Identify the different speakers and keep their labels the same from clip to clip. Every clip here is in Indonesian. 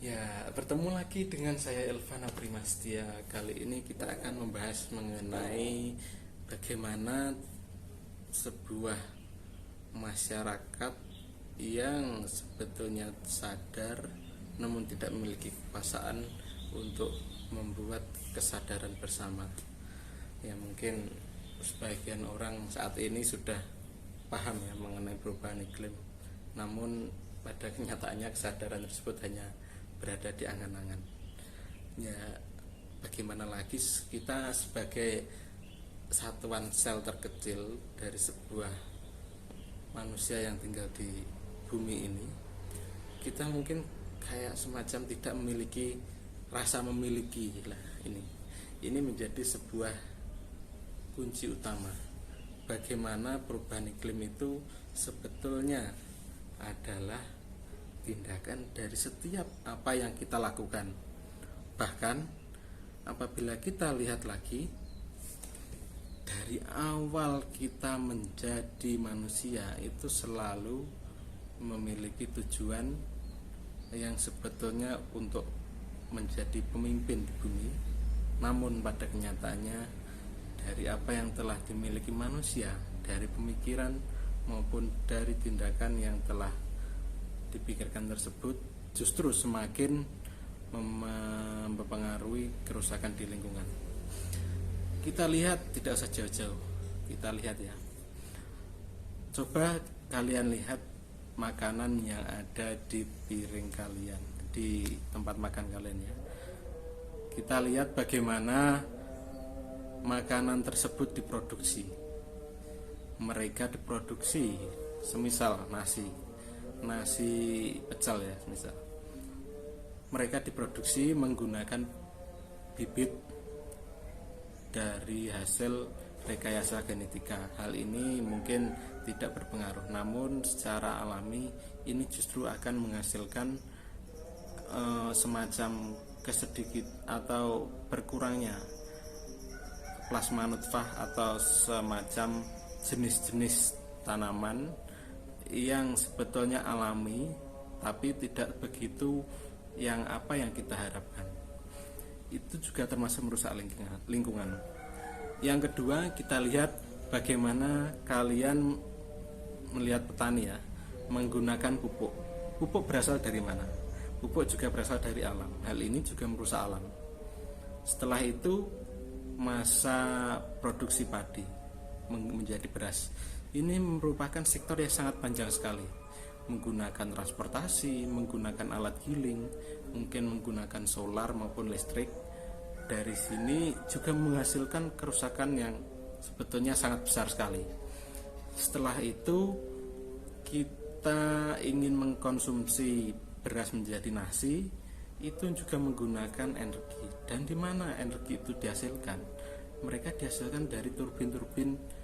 Speaker 1: Ya, bertemu lagi dengan saya Elvana Primastia. Kali ini kita akan membahas mengenai bagaimana sebuah masyarakat yang sebetulnya sadar namun tidak memiliki kekuasaan untuk membuat kesadaran bersama. Ya, mungkin sebagian orang saat ini sudah paham ya mengenai perubahan iklim. Namun pada kenyataannya kesadaran tersebut hanya berada di angan-angan. Ya, bagaimana lagi kita sebagai satuan sel terkecil dari sebuah manusia yang tinggal di bumi ini, kita mungkin kayak semacam tidak memiliki rasa memiliki lah. Ini menjadi sebuah kunci utama bagaimana perubahan iklim itu sebetulnya adalah tindakan dari setiap apa yang kita lakukan. Bahkan apabila kita lihat lagi dari awal kita menjadi manusia itu selalu memiliki tujuan yang sebetulnya untuk menjadi pemimpin di bumi. Namun pada kenyataannya dari apa yang telah dimiliki manusia, dari pemikiran maupun dari tindakan yang telah dipikirkan tersebut justru semakin mempengaruhi kerusakan di lingkungan. Kita lihat, tidak usah jauh-jauh, kita lihat ya, coba kalian lihat makanan yang ada di piring kalian, di tempat makan kalian ya. Kita lihat bagaimana makanan tersebut diproduksi. Mereka diproduksi semisal nasi pecel ya, misal mereka diproduksi menggunakan bibit dari hasil rekayasa genetika. Hal ini mungkin tidak berpengaruh, namun secara alami ini justru akan menghasilkan semacam kesedikit atau berkurangnya plasma nutfah atau semacam jenis-jenis tanaman yang sebetulnya alami tapi tidak begitu yang kita harapkan. Itu juga termasuk merusak lingkungan. Yang kedua, kita lihat bagaimana kalian melihat petani ya menggunakan pupuk. Pupuk berasal dari mana? Pupuk juga berasal dari alam. Hal ini juga merusak alam. Setelah itu masa produksi padi menjadi beras. Ini merupakan sektor yang sangat panjang sekali, menggunakan transportasi, menggunakan alat giling, mungkin menggunakan solar maupun listrik. Dari sini juga menghasilkan kerusakan yang sebetulnya sangat besar sekali. Setelah itu kita ingin mengkonsumsi beras menjadi nasi, itu juga menggunakan energi. Dan di mana energi itu dihasilkan? Mereka dihasilkan dari turbin-turbin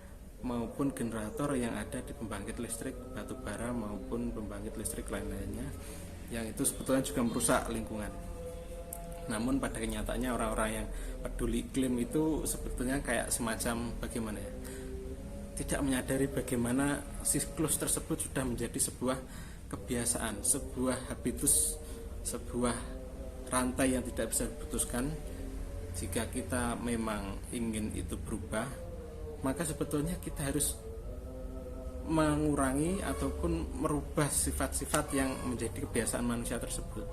Speaker 1: maupun generator yang ada di pembangkit listrik batu bara maupun pembangkit listrik lain-lainnya, yang itu sebetulnya juga merusak lingkungan. Namun pada kenyataannya orang-orang yang peduli iklim itu sebetulnya kayak semacam bagaimana ya, tidak menyadari bagaimana siklus tersebut sudah menjadi sebuah kebiasaan, sebuah habitus, sebuah rantai yang tidak bisa diputuskan. Jika kita memang ingin itu berubah, maka sebetulnya kita harus mengurangi ataupun merubah sifat-sifat yang menjadi kebiasaan manusia tersebut.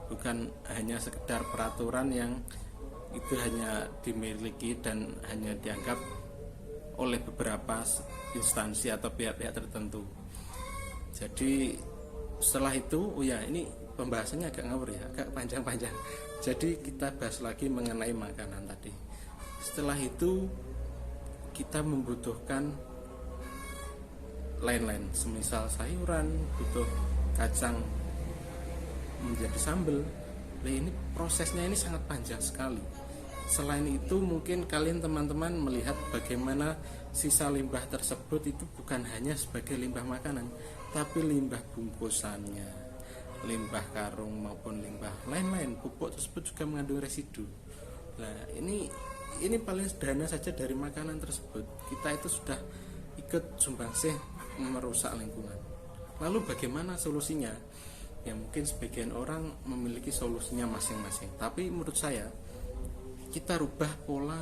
Speaker 1: Bukan hanya sekedar peraturan yang itu hanya dimiliki dan hanya dianggap oleh beberapa instansi atau pihak-pihak tertentu. Jadi setelah itu, ini pembahasannya agak ngawur ya, agak panjang-panjang. Jadi kita bahas lagi mengenai makanan tadi. Setelah itu kita membutuhkan lain-lain, semisal sayuran, butuh kacang menjadi sambal. Nah, ini prosesnya ini sangat panjang sekali. Selain itu mungkin kalian teman-teman melihat bagaimana sisa limbah tersebut itu bukan hanya sebagai limbah makanan, tapi limbah bungkusannya, limbah karung maupun limbah lain-lain. Pupuk tersebut juga mengandung residu. Nah, ini paling sederhana saja dari makanan tersebut. Kita itu sudah ikut sumbangsih merusak lingkungan. Lalu bagaimana solusinya? Ya mungkin sebagian orang memiliki solusinya masing-masing, tapi menurut saya kita rubah pola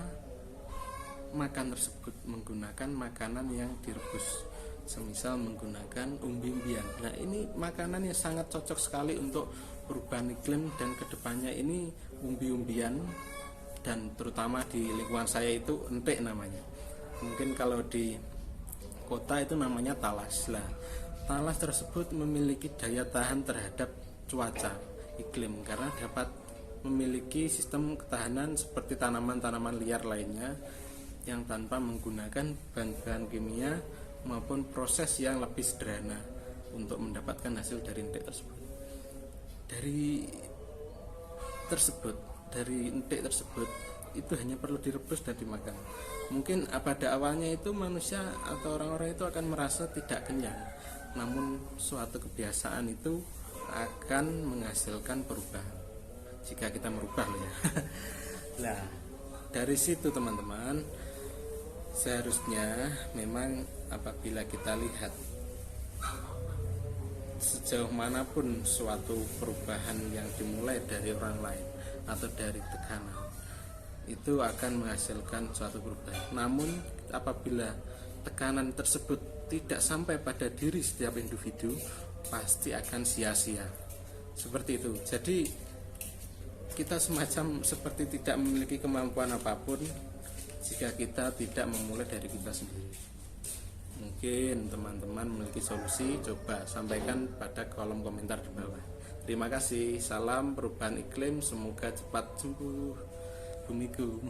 Speaker 1: makan tersebut menggunakan makanan yang direbus, semisal menggunakan umbi-umbian. Nah, ini makanan yang sangat cocok sekali untuk perubahan iklim, dan kedepannya ini umbi-umbian, dan terutama di lingkungan saya itu entek namanya. Mungkin kalau di kota itu namanya talas. Lah, talas tersebut memiliki daya tahan terhadap cuaca iklim karena dapat memiliki sistem ketahanan seperti tanaman-tanaman liar lainnya yang tanpa menggunakan bahan-bahan kimia maupun proses yang lebih sederhana untuk mendapatkan hasil dari entek tersebut. Dari entek tersebut itu hanya perlu direbus dan dimakan. Mungkin pada awalnya itu manusia atau orang-orang itu akan merasa tidak kenyang, namun suatu kebiasaan itu akan menghasilkan perubahan jika kita merubah loh ya. Nah, dari situ teman-teman, seharusnya memang apabila kita lihat sejauh manapun suatu perubahan yang dimulai dari orang lain atau dari tekanan, itu akan menghasilkan suatu perubahan. Namun apabila tekanan tersebut tidak sampai pada diri setiap individu, pasti akan sia-sia. Seperti itu. Jadi kita semacam seperti tidak memiliki kemampuan apapun jika kita tidak memulai dari kita sendiri. Mungkin teman-teman memiliki solusi, coba sampaikan pada kolom komentar di bawah. Terima kasih. Salam perubahan iklim, semoga cepat sembuh bumiku.